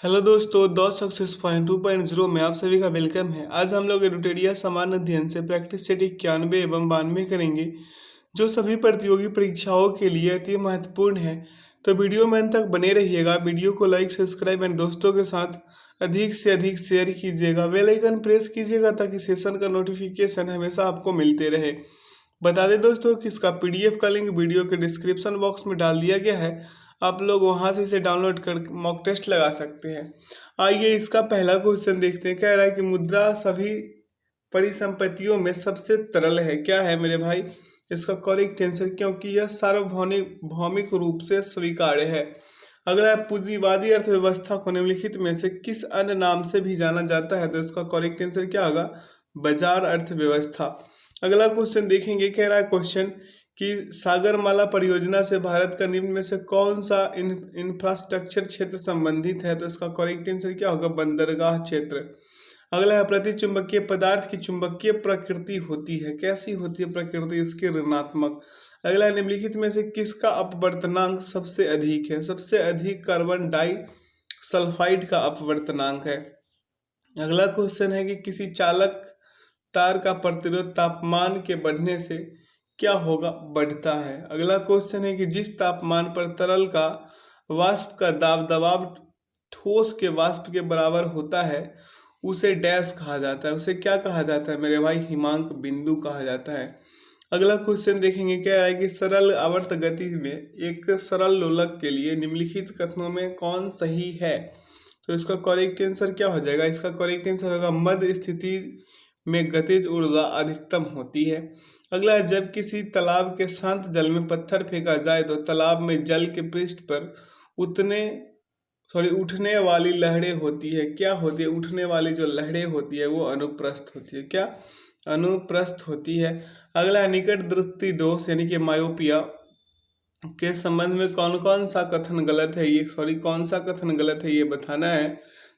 Hello दोस्तों, दो success point 2.0 में आप सभी का वेलकम है। आज हम लोग एडुटेरिया सामान्य अध्ययन से प्रैक्टिस सेट 91 एवं 92 करेंगे, जो सभी प्रतियोगी परीक्षाओं के लिए अति महत्वपूर्ण है। तो वीडियो में अंत तक बने रहिएगा। वीडियो को लाइक, सब्सक्राइब एंड दोस्तों के साथ अधिक से अधिक शेयर कीजिएगा। बेल आइकन प्रेस कीजिएगा ताकि सेशन का नोटिफिकेशन हमेशा आपको मिलते रहे। बता दें दोस्तों कि इसका पीडीएफ का लिंक वीडियो के डिस्क्रिप्शन बॉक्स में डाल दिया गया है। आप लोग वहां से इसे डाउनलोड कर मॉक टेस्ट लगा सकते हैं। आइए इसका पहला क्वेश्चन देखते हैं। कह रहा है कि मुद्रा सभी परिसंपत्तियों में सबसे तरल है। क्या है मेरे भाई इसका करेक्ट आंसर? क्योंकि यह सार्वभौमिक भौमिक रूप से स्वीकार्य है। अगला है, पूंजीवादी अर्थव्यवस्था को निम्नलिखित में से किस अन्य नाम से भी जाना जाता है? तो इसका करेक्ट आंसर क्या होगा? बाजार अर्थव्यवस्था। अगला क्वेश्चन देखेंगे। कह रहा है क्वेश्चन कि सागरमाला परियोजना से भारत का निम्न में से कौन सा इंफ्रास्ट्रक्चर क्षेत्र संबंधित है? तो इसका करेक्ट आंसर क्या होगा? बंदरगाह क्षेत्र। अगला है, प्रति चुंबकीय पदार्थ की चुंबकीय प्रकृति होती है। कैसी होती है प्रकृति इसकी? ऋणात्मक। अगला है, निम्नलिखित में से किसका अपवर्तनांक सबसे अधिक है? सबसे अधिक कार्बन डाई सल्फाइड का अपवर्तनांक है। अगला क्वेश्चन है कि किसी चालक तार का प्रतिरोध तापमान के बढ़ने से क्या होगा? बढ़ता है। अगला क्वेश्चन है कि जिस तापमान पर तरल का वाष्प का दबाव ठोस के वाष्प के बराबर होता है उसे डैश कहा जाता है। उसे क्या कहा जाता है मेरे भाई? हिमांक बिंदु कहा जाता है। अगला क्वेश्चन देखेंगे। क्या है कि सरल आवर्त गति में एक सरल लोलक के लिए निम्नलिखित कथनों में कौन सही है? तो इसका करेक्ट आंसर क्या हो जाएगा? इसका करेक्ट आंसर होगा मध्य स्थिति में गतिज ऊर्जा अधिकतम होती है। अगला है, जब किसी तालाब के शांत जल में पत्थर फेंका जाए तो तालाब में जल के पृष्ठ पर उठने वाली लहरें होती है। क्या होती है? उठने वाली जो लहरें होती है वो अनुप्रस्थ होती है। क्या? अनुप्रस्थ होती है। अगला है, निकट दृष्टि दोष यानी कि मायोपिया के संबंध में कौन कौन सा कथन गलत है? कौन सा कथन गलत है ये बताना है।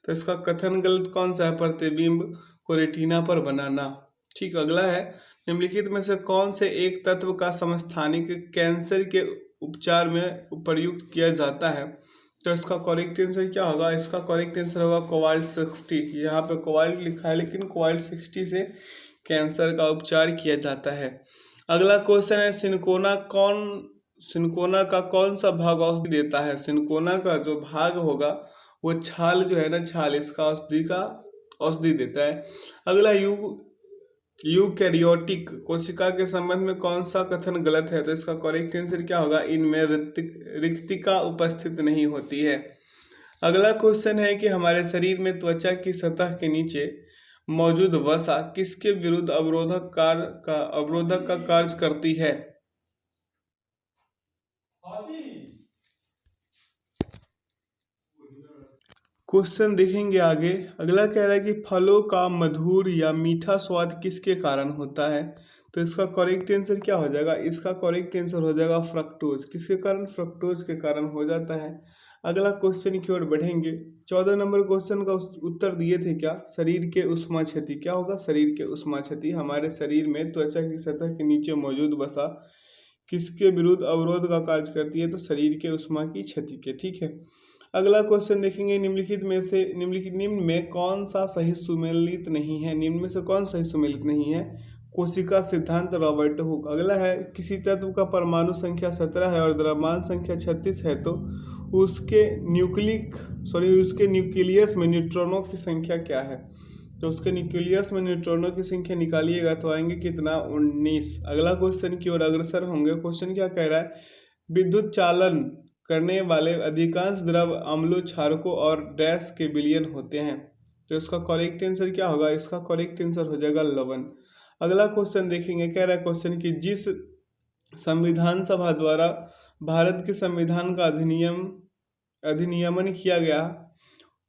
तो इसका कथन गलत कौन सा है? प्रतिबिंब को रेटिना पर बनाना। ठीक। अगला है, निम्नलिखित में से कौन से एक तत्व का समस्थानिक कैंसर के उपचार में प्रयुक्त किया जाता है? तो इसका करेक्ट आंसर क्या होगा? इसका करेक्ट आंसर होगा कोबाल्ट 60। यहाँ पे कोबाल्ट लिखा है लेकिन कोबाल्ट 60 से कैंसर का उपचार किया जाता है। अगला क्वेश्चन है, सिनकोना का कौन सा भाग औषधि देता है? सिनकोना का जो भाग होगा वो छाल जो है ना, छाल इसका औषधि देता है। अगला, यूकैरियोटिक कोशिका के संबंध में कौन सा कथन गलत है? तो इसका करेक्ट आंसर क्या होगा? इनमें रिक्तिका उपस्थित नहीं होती है। अगला क्वेश्चन है कि हमारे शरीर में त्वचा की सतह के नीचे मौजूद वसा किसके विरुद्ध अवरोधक का कार्य करती है? क्वेश्चन देखेंगे आगे। अगला कह रहा है कि फलों का मधुर या मीठा स्वाद किसके कारण होता है? तो इसका करेक्ट आंसर क्या हो जाएगा? इसका करेक्ट आंसर हो जाएगा फ्रक्टोज। किसके कारण? फ्रक्टोज के कारण हो जाता है। अगला क्वेश्चन की ओर बढ़ेंगे। 14 नंबर क्वेश्चन का उत्तर दिए थे क्या? शरीर के उष्मा क्षति। क्या होगा? शरीर के उष्मा क्षति। हमारे शरीर में त्वचा की सतह के नीचे मौजूद वसा किसके विरुद्ध अवरोध का कार्य करती है? तो शरीर के उष्मा की क्षति के। ठीक है। अगला क्वेश्चन देखेंगे। निम्न में कौन सा सही सुमेलित नहीं है? निम्न में से कौन सही सुमेलित नहीं है? कोशिका सिद्धांत रॉबर्ट हुक। अगला है, किसी तत्व का परमाणु संख्या 17 है और द्रव्यमान संख्या 36 है तो उसके न्यूक्लियस में न्यूट्रॉनों की संख्या क्या है? तो उसके न्यूक्लियस में न्यूट्रॉनों की संख्या निकालिएगा तो आएंगे कितना? 19। अगला क्वेश्चन की ओर अग्रसर होंगे। क्वेश्चन क्या कह रहा है? विद्युत चालन करने वाले अधिकांश द्रव अम्लों, क्षारकों और डैश के विलयन होते हैं। तो इसका करेक्ट आंसर क्या होगा? इसका करेक्ट आंसर हो जाएगा लवण। अगला क्वेश्चन देखेंगे। कह रहा है क्वेश्चन कि जिस संविधान सभा द्वारा भारत के संविधान का अधिनियमन किया गया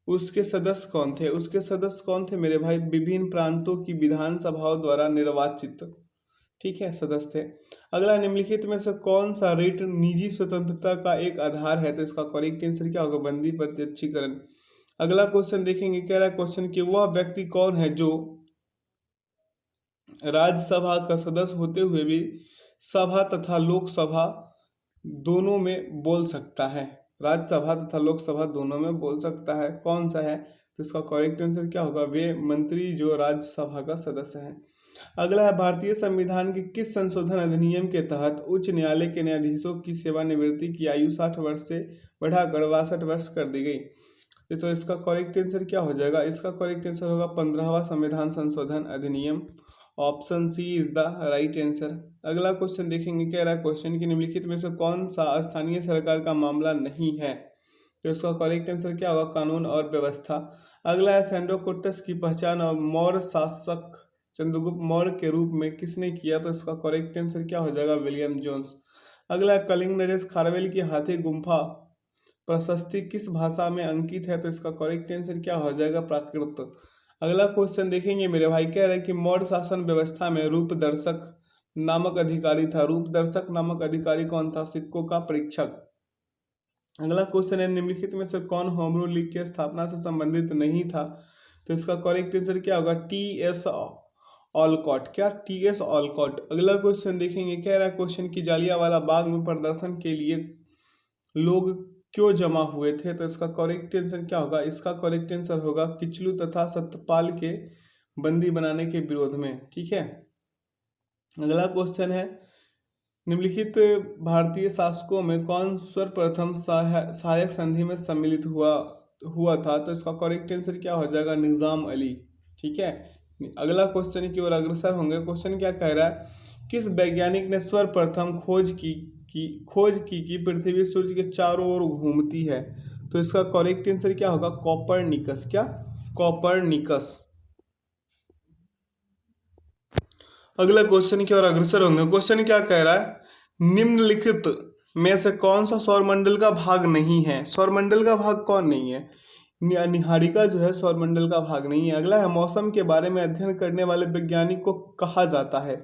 उसके सदस्य कौन थे? उसके सदस्य कौन थे मेरे भाई? विभिन्न प्रांतों की विधानसभाओं द्वारा निर्वाचित, ठीक है, सदस्य थे। अगला, निम्नलिखित में से कौन सा रिट निजी स्वतंत्रता का एक आधार है? तो इसका करेक्ट आंसर क्या होगा? बंदी प्रत्यक्षीकरण। अगला क्वेश्चन देखेंगे। कह रहा है क्वेश्चन कि वह व्यक्ति कौन है जो राज्यसभा का सदस्य होते हुए भी सभा तथा लोकसभा दोनों में बोल सकता है? राज्यसभा तथा लोकसभा दोनों में बोल सकता है। कौन सा है? तो इसका करेक्ट आंसर क्या होगा? वे मंत्री जो राज्यसभा का सदस्य है। अगला है, भारतीय संविधान के किस संशोधन अधिनियम के तहत उच्च न्यायालय के न्यायाधीशों की सेवानिवृत्ति की आयु 60 वर्ष से बढ़ाकर 62 वर्ष कर दी गई? तो इसका करेक्ट आंसर क्या हो जाएगा? इसका करेक्ट आंसर होगा 15वां संविधान संशोधन अधिनियम। Option C is the right answer. अगला क्वेश्चन देखेंगे, कह रहा है क्वेश्चन की निम्नलिखित में से कौन सा स्थानीय सरकार का मामला नहीं है? तो इसका करेक्ट आंसर क्या होगा? कानून और व्यवस्था। अगला है, सैंडोकुट्टस की पहचान और मौर्य शासक चंद्रगुप्त मौर्य के रूप में किसने किया? तो इसका करेक्ट आंसर क्या हो जाएगा? William Jones. अगला है, कलिंग नरेश खारवेल की हाथी गुम्फा प्रशस्ति किस भाषा में अंकित है? तो इसका करेक्ट आंसर क्या हो जाएगा? प्राकृत। अगला क्वेश्चन देखेंगे मेरे भाई, कह रहे हैं कि मौर्य शासन व्यवस्था में रूपदर्शक नामक अधिकारी था। रूपदर्शक नामक अधिकारी कौन था? सिक्कों का परीक्षक। अगला क्वेश्चन है, निम्नलिखित में से कौन होम रूल लीग की स्थापना से संबंधित नहीं था? तो इसका करेक्ट आंसर क्या होगा? टी.एस. ऑलकॉट। क्या? टी.एस. ऑलकॉट। अगला क्वेश्चन देखेंगे, कह रहा है क्वेश्चन की जालियांवाला बाग में प्रदर्शन के लिए लोग क्यों जमा हुए थे? तो इसका करेक्ट आंसर क्या होगा? इसका करेक्ट आंसर होगा किचलू तथा सत्यपाल के बंदी बनाने के विरोध में। ठीक है। अगला क्वेश्चन है, निम्नलिखित भारतीय शासकों में कौन सर्वप्रथम सहायक संधि में सम्मिलित हुआ था? तो इसका करेक्ट आंसर क्या हो जाएगा? निजाम अली। ठीक है। अगला क्वेश्चन की ओर अग्रसर होंगे। क्वेश्चन क्या कह रहा है, किस वैज्ञानिक ने सर्वप्रथम खोज की कि पृथ्वी सूर्य के चारों ओर घूमती है? तो इसका करेक्ट आंसर क्या होगा? कॉपरनिकस। क्या? कॉपरनिकस। अगला क्वेश्चन की ओर अग्रसर होंगे। क्वेश्चन क्या कह रहा है, निम्नलिखित में से कौन सा सौरमंडल का भाग नहीं है? सौरमंडल का भाग कौन नहीं है? निहारिका जो है सौरमंडल का भाग नहीं है। अगला है, मौसम के बारे में अध्ययन करने वाले वैज्ञानिक को कहा जाता है?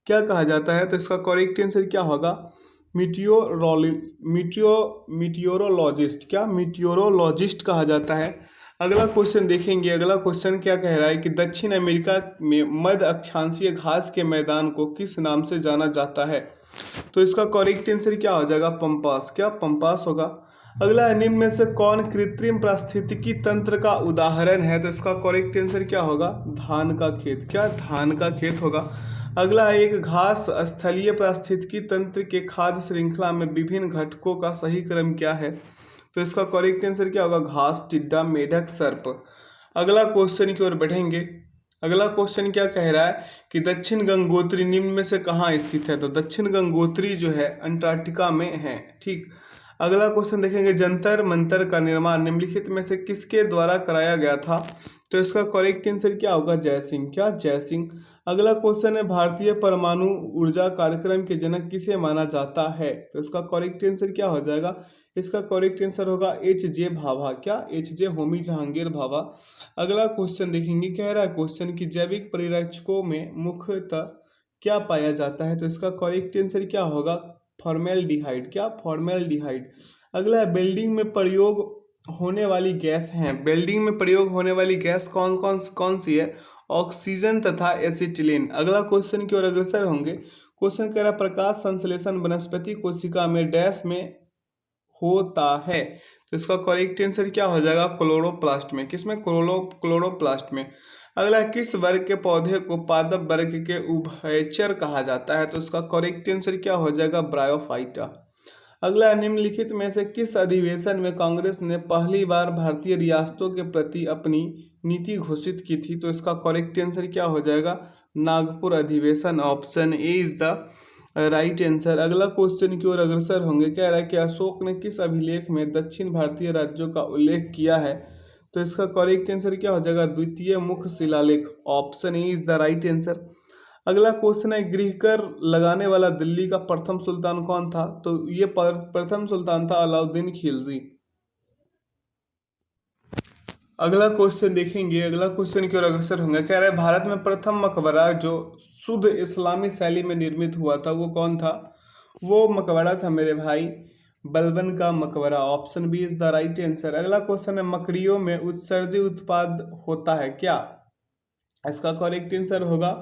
क्या कहा जाता है? तो इसका करेक्ट आंसर क्या होगा? मीटियोरोलॉजिस्ट। क्या? मीटियोरोलॉजिस्ट कहा जाता है। अगला क्वेश्चन देखेंगे। अगला क्वेश्चन क्या कह रहा है कि दक्षिण अमेरिका में मध्य अक्षांशीय घास के मैदान को किस नाम से जाना जाता है? तो इसका करेक्ट आंसर क्या हो जाएगा? पंपास। क्या? पंपास होगा। अगला है, निम्न में से कौन कृत्रिम पारिस्थितिकी तंत्र का उदाहरण है? तो इसका करेक्ट आंसर क्या होगा? धान का खेत। क्या? धान का खेत होगा। अगला है, एक घास स्थलीय पारिस्थितिकी तंत्र के खाद्य श्रृंखला में विभिन्न घटकों का सही क्रम क्या है? तो इसका करेक्ट आंसर क्या होगा? घास, टिड्डा, मेढक, सर्प। अगला क्वेश्चन की ओर बढ़ेंगे। अगला क्वेश्चन क्या कह रहा है कि दक्षिण गंगोत्री निम्न में से कहाँ स्थित है? तो दक्षिण गंगोत्री जो है अंटार्कटिका में है। ठीक। अगला क्वेश्चन देखेंगे, जंतर मंतर का निर्माण निम्नलिखित में से किसके द्वारा कराया गया था? तो इसका करेक्ट आंसर क्या होगा? जयसिंह। क्या? जयसिंह। अगला क्वेश्चन है, भारतीय परमाणु ऊर्जा कार्यक्रम के जनक किसे माना जाता है? तो इसका करेक्ट आंसर क्या हो जाएगा? इसका करेक्ट आंसर होगा H.J. भाभा। क्या? H.J. होमी जहांगीर भाभा। अगला क्वेश्चन देखेंगे, कह रहा है क्वेश्चन की जैविक परिरक्षकों में मुख्यतः क्या पाया जाता है? तो इसका करेक्ट आंसर क्या होगा? फॉर्मेल्डिहाइड। क्या? फॉर्मेल्डिहाइड। अगला है, बिल्डिंग में प्रयोग होने वाली गैस है। बिल्डिंग में प्रयोग होने वाली गैस कौन सी है? ऑक्सीजन तथा एसिटिलीन। अगला क्वेश्चन की ओर अग्रसर होंगे। क्वेश्चन कह रहा है, प्रकाश संश्लेषण वनस्पति कोशिका में डैश में होता है? तो इसका करेक्ट आंसर क्या हो जाएगा? क्लोरोप्लास्ट में। किसमें? क्लोरोप्लास्ट में। अगला, किस वर्ग के पौधे को पादप वर्ग के उभयचर कहा जाता है? तो इसका करेक्ट आंसर क्या हो जाएगा? ब्रायोफाइटा। अगला, निम्नलिखित में से किस अधिवेशन में कांग्रेस ने पहली बार भारतीय रियासतों के प्रति अपनी नीति घोषित की थी? तो इसका करेक्ट आंसर क्या हो जाएगा? नागपुर अधिवेशन। Option A is the right answer. अगला क्वेश्चन की ओर अग्रसर होंगे। कह रहा है कि अशोक ने किस अभिलेख में दक्षिण भारतीय राज्यों का उल्लेख किया है? तो इसका करेक्ट आंसर क्या हो जाएगा? द्वितीय मुख्य शिलालेख। Option A is the right answer. अगला क्वेश्चन है, गृहकर लगाने वाला दिल्ली का प्रथम सुल्तान कौन था? तो ये प्रथम सुल्तान था अलाउद्दीन खिलजी। अगला क्वेश्चन देखेंगे। अगला क्वेश्चन की ओर अग्रसर होंगे। कह रहा है, भारत में प्रथम मकबरा जो शुद्ध इस्लामी शैली में निर्मित हुआ था वो कौन था? वो मकबरा था मेरे भाई बलबन का मकबरा। Option B is the right answer. अगला क्वेश्चन है, मकड़ियों में उत्सर्जी उत्पाद होता है क्या? इसका करेक्ट आंसर होगा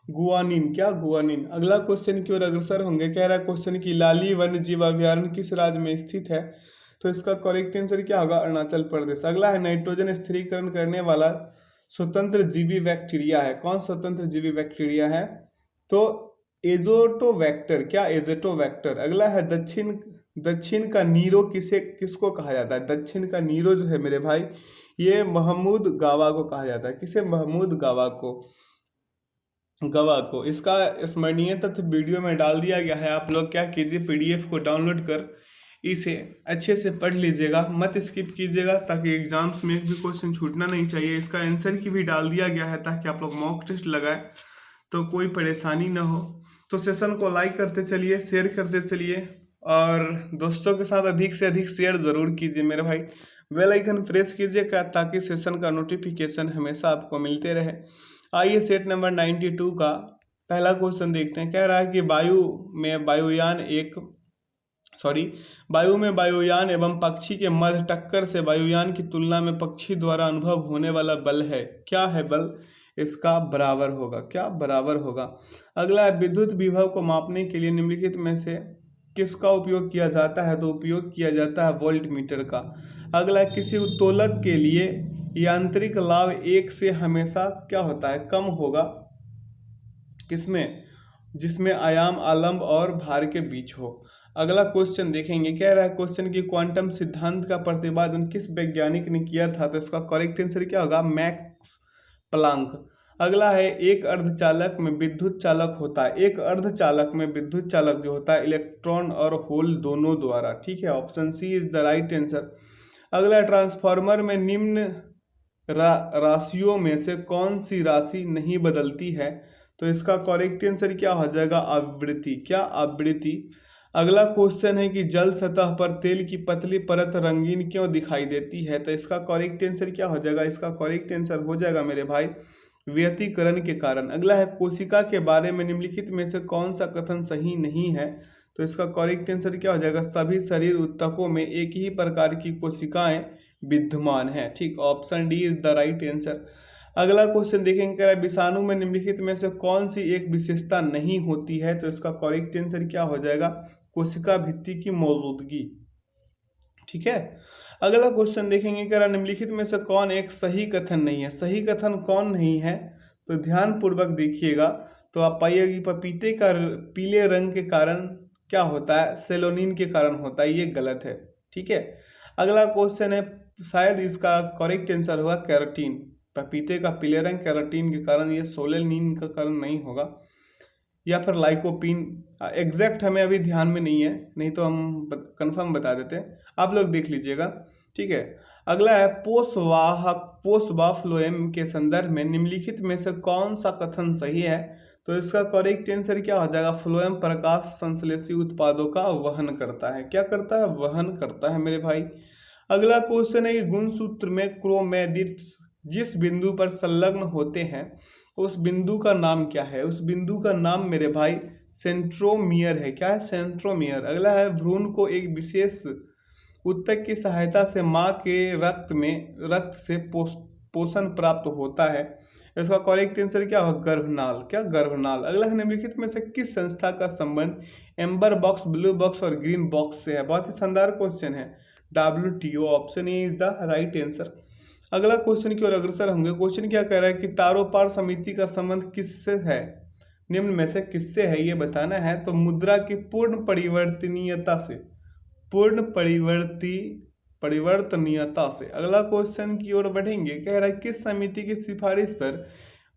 गुआनिन। क्या? गुआनिन। अगला क्वेश्चन की ओर अग्रसर होंगे। कह रहा है क्वेश्चन की लाली वन्य जीव अभयारण्य किस राज्य में स्थित है? तो इसका करेक्ट आंसर क्या होगा? अरुणाचल प्रदेश। अगला है नाइट्रोजन स्थिरीकरण करने वाला स्वतंत्र जीवी बैक्टीरिया है। कौन स्वतंत्र जीवी बैक्टीरिया है? तो एजोटोबैक्टर। क्या? एजोटोबैक्टर। अगला है दक्षिण का नीरो किसको कहा जाता है? दक्षिण का नीरो जो है मेरे भाई, ये महमूद गावा को कहा जाता है। किसे? महमूद गावा को। इसका स्मरणीय तथ्य वीडियो में डाल दिया गया है। आप लोग क्या कीजिए, पीडीएफ को डाउनलोड कर इसे अच्छे से पढ़ लीजिएगा, मत स्किप कीजिएगा, ताकि एग्जाम्स में भी क्वेश्चन छूटना नहीं चाहिए। इसका आंसर की भी डाल दिया गया है ताकि आप लोग मॉक टेस्ट लगाए तो कोई परेशानी ना हो। तो सेशन को लाइक करते चलिए, शेयर करते चलिए, और दोस्तों के साथ अधिक से अधिक शेयर जरूर कीजिए मेरे भाई। बेल आइकन प्रेस कीजिएगा ताकि सेशन का नोटिफिकेशन हमेशा आपको मिलते रहे। आइए सेट नंबर 92 का पहला क्वेश्चन देखते हैं। कह रहा है कि वायु में वायुयान एवं पक्षी के मध्य टक्कर से वायुयान की तुलना में पक्षी द्वारा अनुभव होने वाला बल है। क्या है बल? इसका बराबर होगा। क्या? बराबर होगा। अगला है विद्युत विभव को मापने के लिए निम्नलिखित में से किसका उपयोग किया जाता है? तो उपयोग किया जाता है वोल्ट मीटर का। अगला है किसी उत्तोलक के लिए यांत्रिक लाभ 1 से हमेशा क्या होता है? कम होगा। किसमें? जिसमें आयाम आलंब और भार के बीच हो। अगला क्वेश्चन देखेंगे। कह रहा है क्वेश्चन की क्वांटम सिद्धांत का प्रतिपादन किस वैज्ञानिक ने किया था? तो इसका करेक्ट आंसर क्या होगा? Max Planck. अगला है एक अर्धचालक में विद्युत चालक होता है। एक अर्धचालक में विद्युत चालक जो होता है इलेक्ट्रॉन और होल दोनों द्वारा। ठीक है, option C is the right answer. अगला ट्रांसफार्मर में निम्न राशियों में से कौन सी राशि नहीं बदलती है? तो इसका करेक्ट आंसर क्या हो जाएगा? आवृत्ति। क्या? आवृत्ति। अगला क्वेश्चन है कि जल सतह पर तेल की पतली परत रंगीन क्यों दिखाई देती है? तो इसका करेक्ट आंसर क्या हो जाएगा? इसका करेक्ट आंसर हो जाएगा मेरे भाई व्यतिकरण के कारण। अगला है कोशिका के बारे में निम्नलिखित में से कौन सा कथन सही नहीं है? तो इसका करेक्ट आंसर क्या हो जाएगा? सभी शरीर ऊतकों में एक ही प्रकार की कोशिकाएं विद्यमान है। ठीक, option D is the right answer. अगला क्वेश्चन देखेंगे, विषाणु में निम्नलिखित में से कौन सी एक विशेषता नहीं होती है? तो इसका करेक्ट आंसर क्या हो जाएगा? कोशिका भित्ति की मौजूदगी। ठीक है। अगला क्वेश्चन देखेंगे, कह निम्नलिखित में से कौन एक सही कथन नहीं है? सही कथन कौन नहीं है? तो ध्यान पूर्वक देखिएगा तो आप पाइएगा कि पपीते का पीले रंग के कारण क्या होता है? सेलोनिन के कारण होता है। ये गलत है। ठीक है। अगला क्वेश्चन है, शायद इसका करेक्ट आंसर होगा कैरोटीन। पपीते का पीले रंग कैरोटीन के कारण, ये सोलेनिन का कारण नहीं होगा, या फिर लाइकोपीन। एग्जैक्ट हमें अभी ध्यान में नहीं है, नहीं तो हम कंफर्म बता देते हैं, आप लोग देख लीजिएगा। ठीक है। अगला है पोषवाह फ्लोएम के संदर्भ में निम्नलिखित में से कौन सा कथन सही है? तो इसका करेक्ट आंसर क्या हो जाएगा? फ्लोएम प्रकाश संश्लेषी उत्पादों का वहन करता है। क्या करता है? वहन करता है मेरे भाई। अगला क्वेश्चन है कि गुणसूत्र में क्रोमैटिड्स जिस बिंदु पर संलग्न होते हैं उस बिंदु का नाम क्या है? उस बिंदु का नाम मेरे भाई सेंट्रोमियर है। क्या है? सेंट्रोमियर। अगला है भ्रूण को एक विशेष ऊतक की सहायता से माँ के रक्त से पोषण प्राप्त होता है। इसका करेक्ट आंसर क्या होगा? गर्भनाल। क्या? गर्भनाल। अगला है निम्नलिखित में से किस संस्था का संबंध एम्बर बॉक्स, ब्लू बॉक्स और ग्रीन बॉक्स से है? बहुत ही शानदार क्वेश्चन है। WTO, option A is the right answer. अगला क्वेश्चन की ओर अग्रसर होंगे। क्वेश्चन क्या कह रहा है कि तारोपार समिति का संबंध किससे है? निम्न में से किससे है ये बताना है। तो मुद्रा की पूर्ण परिवर्तनीयता से, पूर्ण परिवर्तनीयता से। अगला क्वेश्चन की ओर बढ़ेंगे। कह रहा है किस समिति की सिफारिश पर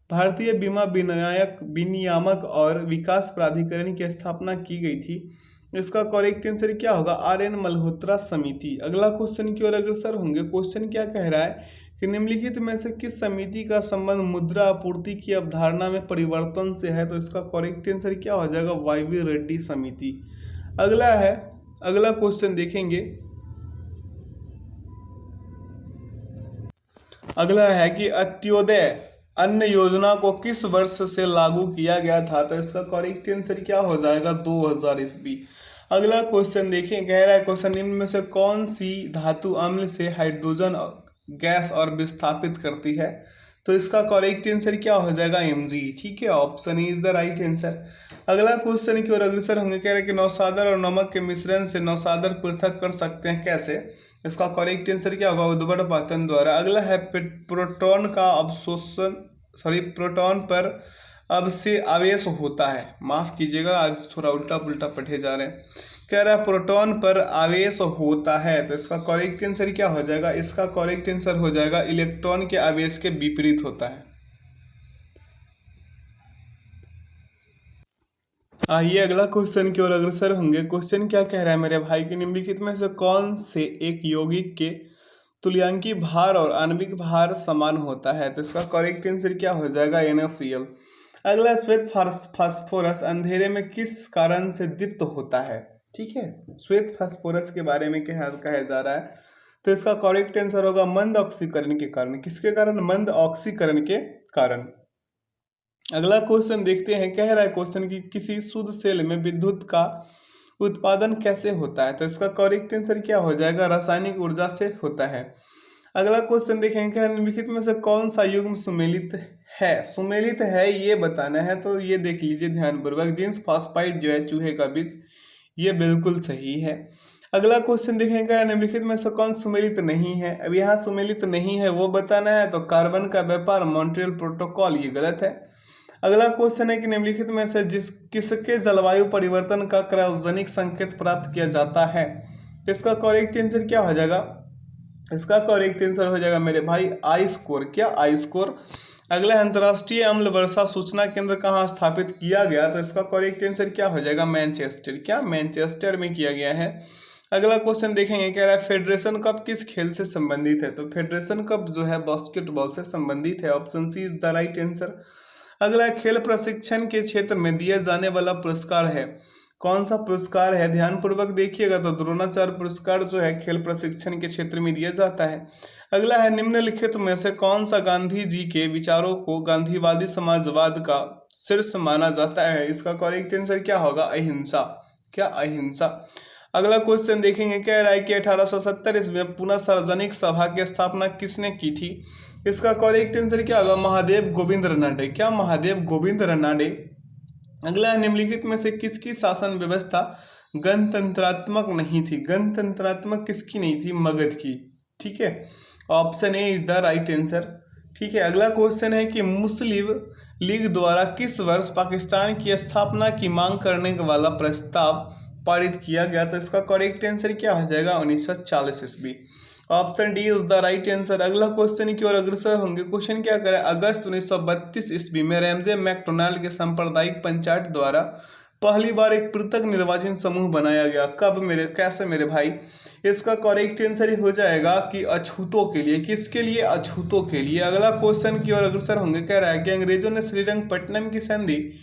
भारतीय बीमा विनियामक और विकास प्राधिकरण की स्थापना की गई थी? इसका करेक्ट आंसर क्या होगा? RN मल्होत्रा समिति। अगला क्वेश्चन की ओर अग्रसर होंगे। क्वेश्चन क्या कह रहा है कि निम्नलिखित में से किस समिति का संबंध मुद्रा आपूर्ति की अवधारणा में परिवर्तन से है? तो इसका करेक्ट आंसर क्या हो जाएगा? YV रेड्डी समिति। अगला क्वेश्चन देखेंगे। अगला है कि अंत्योदय अन्न योजना को किस वर्ष से लागू किया गया था? तो इसका करेक्ट आंसर क्या हो जाएगा? 2000 ईस्वी। अगला क्वेश्चन देखिए। कह रहा है क्वेश्चन निम्न में से कौन सी धातु अम्ल से हाइड्रोजन गैस और विस्थापित करती है? तो इसका करेक्ट आंसर क्या हो जाएगा, MG। ठीक है, option is the right answer. अगला क्वेश्चन की ओर अग्रसर होंगे। कह रहे हैं कि नौसादर और नमक के मिश्रण से नौसादर पृथक कर सकते हैं, कैसे? इसका करेक्ट आंसर क्या होगा, उद्दीपन द्वारा। अगला है प्रोटॉन का अवशोषण, प्रोटॉन पर अब से आवेश होता है, माफ कीजिएगा आज थोड़ा उल्टा पुल्टा पढ़े जा रहे हैं। कह रहा है प्रोटॉन पर आवेश होता है, तो इसका करेक्ट आंसर क्या हो जाएगा, इसका करेक्ट आंसर हो जाएगा इलेक्ट्रॉन के आवेश के विपरीत होता है। आइए अगला क्वेश्चन की ओर अग्रसर होंगे। क्वेश्चन क्या कह रहा है मेरे भाई कि निम्नलिखित में से कौन से एक यौगिक के तुल्यांकी भार और आणविक भार समान होता है, तो इसका करेक्ट आंसर क्या हो जाएगा, NaCl। अगला श्वेत फास्फोरस अंधेरे में किस कारण से दीप्त होता है? ठीक है, श्वेत फास्फोरस के बारे में कहा जा रहा है, तो इसका करेक्ट आंसर होगा मंद ऑक्सीकरण के कारण। किसके कारण, मंद ऑक्सीकरण के कारण। अगला क्वेश्चन देखते हैं। कह रहा है क्वेश्चन की किसी शुद्ध सेल में विद्युत का उत्पादन कैसे होता है, तो इसका करेक्ट आंसर क्या हो जाएगा, रासायनिक ऊर्जा से होता है। अगला क्वेश्चन देखेंगे, निम्नलिखित में से कौन सा युग्म सुमेलित है? सुमेलित है ये बताना है, तो ये देख लीजिए ध्यानपूर्वक, जिंस फॉस्फाइड जो है चूहे का विष, ये बिल्कुल सही है। अगला क्वेश्चन देखेंगे, निम्नलिखित में से कौन सुमेलित नहीं है? अब यहाँ सुमेलित नहीं है वो बताना है, तो कार्बन का व्यापार, मॉन्ट्रियल प्रोटोकॉल, ये गलत है। अगला क्वेश्चन है कि निम्नलिखित में से किसके जलवायु परिवर्तन का क्रायोजेनिक संकेत प्राप्त किया जाता है, तो इसका करेक्ट आंसर क्या हो जाएगा, इसका करेक्ट आंसर हो जाएगा मेरे भाई आई स्कोर। क्या, आई स्कोर। अगला अंतर्राष्ट्रीय अम्ल वर्षा सूचना केंद्र कहाँ स्थापित किया गया, तो इसका करेक्ट आंसर क्या हो जाएगा, मैनचेस्टर। क्या, मैनचेस्टर में किया गया है। अगला क्वेश्चन देखेंगे, कह रहा है फेडरेशन कप किस खेल से संबंधित है, तो फेडरेशन कप जो है बास्केटबॉल से संबंधित है, option C is the right answer. अगला खेल प्रशिक्षण के क्षेत्र में दिया जाने वाला पुरस्कार है, कौन सा पुरस्कार है? ध्यानपूर्वक देखिएगा, तो द्रोणाचार्य पुरस्कार जो है खेल प्रशिक्षण के क्षेत्र में दिया जाता है। अगला है निम्नलिखित में से कौन सा गांधी जी के विचारों को गांधीवादी समाजवाद का शीर्ष माना जाता है, इसका करेक्ट आंसर क्या होगा, अहिंसा। क्या, अहिंसा। अगला क्वेश्चन देखेंगे, कह रहा है कि 1870 ईस्वी में पुनः सार्वजनिक सभा की स्थापना किसने की थी, इसका करेक्ट आंसर क्या होगा, महादेव गोविंद रनाडे। क्या, महादेव गोविंद रनाडे। अगला निम्नलिखित में से किसकी शासन व्यवस्था गणतंत्रात्मक नहीं थी? गणतंत्रात्मक किसकी नहीं थी, मगध की। ठीक है, option A is the right answer. ठीक है, अगला क्वेश्चन है कि मुस्लिम लीग द्वारा किस वर्ष पाकिस्तान की स्थापना की मांग करने वाला प्रस्ताव पारित किया गया, तो इसका करेक्ट आंसर क्या हो जाएगा, 1940 ईस्वी। Option D is the right answer. अगला क्वेश्चन की ओर अग्रसर होंगे। क्वेश्चन क्या करें, अगस्त 1932 ईस्वी में रैमजे मैकडोनाल्ड के सांप्रदायिक पंचायत द्वारा पहली बार एक पृथक निर्वाचन समूह बनाया गया, कब मेरे, कैसे मेरे भाई? इसका करेक्ट आंसर हो जाएगा कि अछूतों के लिए। किसके लिए, अछूतों के लिए। अगला क्वेश्चन की ओर अग्रसर होंगे। कह रहा है कि अंग्रेजों ने श्रीरंगपट्टनम की संधि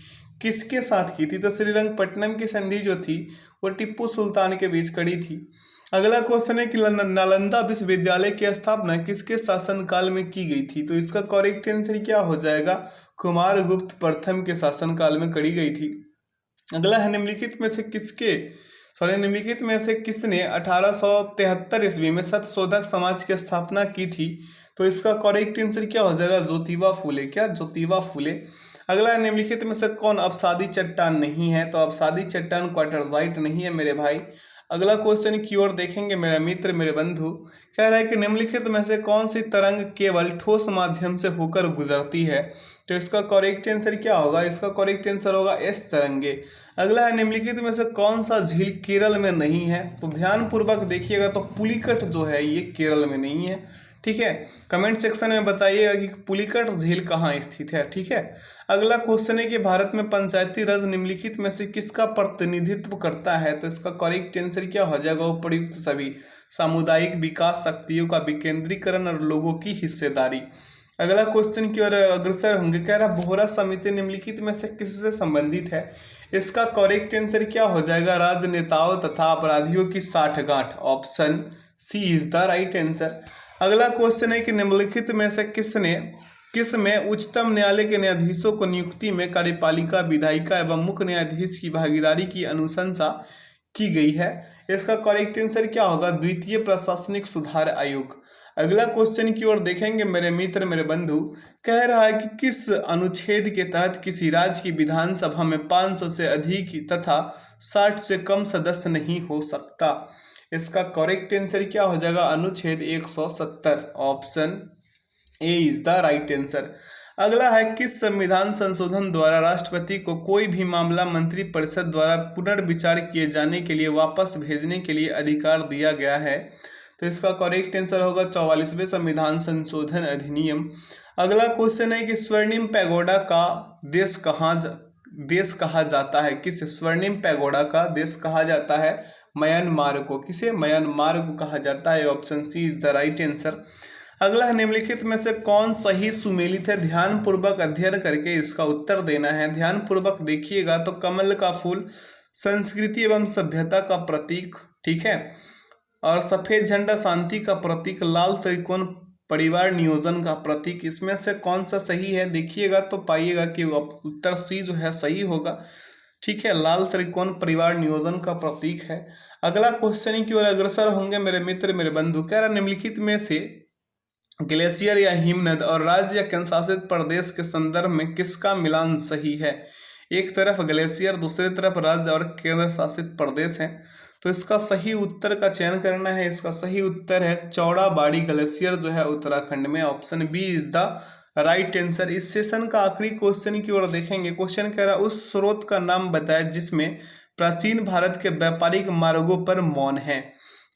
किसके साथ की थी, तो श्रीरंगपट्टनम की संधि जो थी वो टिप्पू सुल्तान के बीच कड़ी थी। अगला क्वेश्चन है कि नालंदा विश्वविद्यालय की स्थापना किसके शासनकाल में की गई थी, तो इसका करेक्ट आंसर क्या हो जाएगा, कुमारगुप्त प्रथम के शासनकाल में करी गई थी। अगला है निम्नलिखित में से किसने 1873 ईस्वी में सत्यशोधक समाज की स्थापना की थी, तो इसका करेक्ट आंसर क्या हो जाएगा, ज्योतिबा फूले। क्या, ज्योतिबा फूले। अगला निम्नलिखित में से कौन अवसादी चट्टान नहीं है, तो अवसादी चट्टान क्वार्टरजाइट नहीं है मेरे भाई। अगला क्वेश्चन की ओर देखेंगे मेरा मित्र, मेरे बंधु। कह रहा है कि निम्नलिखित में से कौन सी तरंग केवल ठोस माध्यम से होकर गुजरती है, तो इसका करेक्ट आंसर क्या होगा, इसका करेक्ट आंसर होगा एस तरंगे। अगला है निम्नलिखित में से कौन सा झील केरल में नहीं है, तो ध्यानपूर्वक देखिएगा, तो पुलिकट जो है ये केरल में नहीं है। ठीक है, कमेंट सेक्शन में बताइएगा कि पुलिकट झील कहाँ स्थित है। ठीक है, अगला क्वेश्चन है कि भारत में पंचायती राज निम्नलिखित में से किसका प्रतिनिधित्व करता है, तो इसका करेक्ट आंसर क्या हो जाएगा, उपयुक्त सभी सामुदायिक विकास शक्तियों का विकेंद्रीकरण और लोगों की हिस्सेदारी। अगला क्वेश्चन की ओर अग्रसर होंगे। कह रहा बोहरा समिति निम्नलिखित में से किससे संबंधित है, इसका करेक्ट आंसर क्या हो जाएगा, राजनेताओं तथा अपराधियों की साठगांठ। Option C is the right answer. अगला क्वेश्चन है कि निम्नलिखित में से किसमें उच्चतम न्यायालय के न्यायाधीशों को नियुक्ति में कार्यपालिका, विधायिका एवं मुख्य न्यायाधीश की भागीदारी की अनुशंसा की गई है, इसका करेक्ट आंसर क्या होगा, द्वितीय प्रशासनिक सुधार आयोग। अगला क्वेश्चन की ओर देखेंगे मेरे मित्र मेरे बंधु। कह रहा है कि किस अनुच्छेद के तहत किसी राज्य की विधानसभा में 500 से अधिक तथा 60 से कम सदस्य नहीं हो सकता। इसका करेक्ट आंसर क्या हो जाएगा? अनुच्छेद 170। Option A is the right answer. अगला है किस संविधान संशोधन द्वारा राष्ट्रपति को कोई भी मामला मंत्रिपरिषद द्वारा पुनर्विचार किए जाने के लिए वापस भेजने के लिए अधिकार दिया गया है? तो इसका करेक्ट आंसर होगा 44वें संविधान संशोधन अधिनियम। अगला क्वेश्चन है कि स्वर्णिम पैगोडा का देश कहा जाता है? किस स्वर्णिम पैगोडा का देश कहा जाता है? म्यांमार को। किसे? म्यांमार को कहा जाता है। Option C is the right answer. अगला है निम्नलिखित में से कौन सही सुमेलित है? ध्यान पूर्वक अध्ययन करके इसका उत्तर देना है। ध्यान पूर्वक देखिएगा तो कमल का फूल संस्कृति एवं सभ्यता का प्रतीक, ठीक है, और सफेद झंडा शांति का प्रतीक, लाल त्रिकोण परिवार नियोजन का प्रतीक। इसमें से कौन सा सही है? देखिएगा तो पाइएगा कि उत्तर सी जो है सही होगा, ठीक है, लाल त्रिकोण परिवार नियोजन का प्रतीक है। अगला क्वेश्चन की ओर अग्रसर होंगे मेरे मित्र मेरे बंधु। कह रहा निम्नलिखित में से ग्लेशियर या हिमनद और राज्य या केंद्र शासित प्रदेश के संदर्भ में किसका मिलान सही है? एक तरफ ग्लेशियर, दूसरी तरफ राज्य और केंद्र शासित प्रदेश है। तो इसका सही उत्तर का चयन करना है। इसका सही उत्तर है चौड़ाबाड़ी ग्लेशियर जो है उत्तराखंड में। Option B is the right answer. इस सेशन का आखिरी क्वेश्चन की ओर देखेंगे। क्वेश्चन कह रहा उस स्रोत का नाम बताया जिसमें प्राचीन भारत के व्यापारिक मार्गों पर मौन है।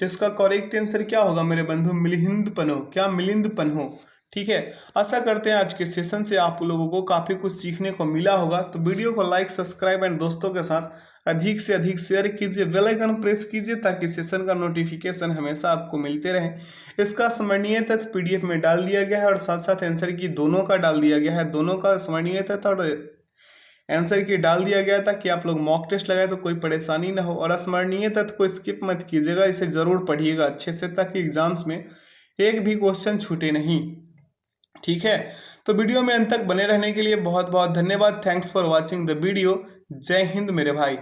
तो इसका करेक्ट आंसर क्या होगा मेरे बंधु? मिलिंद-पन्हो। क्या? मिलिंद-पन्हो, ठीक है। आशा करते हैं आज के सेशन से आप लोगों को काफी कुछ सीखने को मिला होगा। तो वीडियो को लाइक, सब्सक्राइब एंड दोस्तों के साथ अधिक से अधिक शेयर कीजिए, बेल आइकन प्रेस कीजिए ताकि सेशन का नोटिफिकेशन हमेशा आपको मिलते रहे। इसका स्मरणीय तथ्य पीडीएफ में डाल दिया गया है और साथ साथ आंसर की दोनों का डाल दिया गया है। दोनों का स्मरणीय तथ्य और आंसर की डाल दिया गया ताकि आप लोग मॉक टेस्ट लगाए तो कोई परेशानी ना हो। और स्मरणीय तथ्य को स्किप मत कीजिएगा, इसे जरूर पढ़िएगा अच्छे से ताकि एग्जाम्स में एक भी क्वेश्चन छूटे नहीं, ठीक है। तो वीडियो में अंत तक बने रहने के लिए बहुत बहुत धन्यवाद। Thanks for watching the video. जय हिंद मेरे भाई।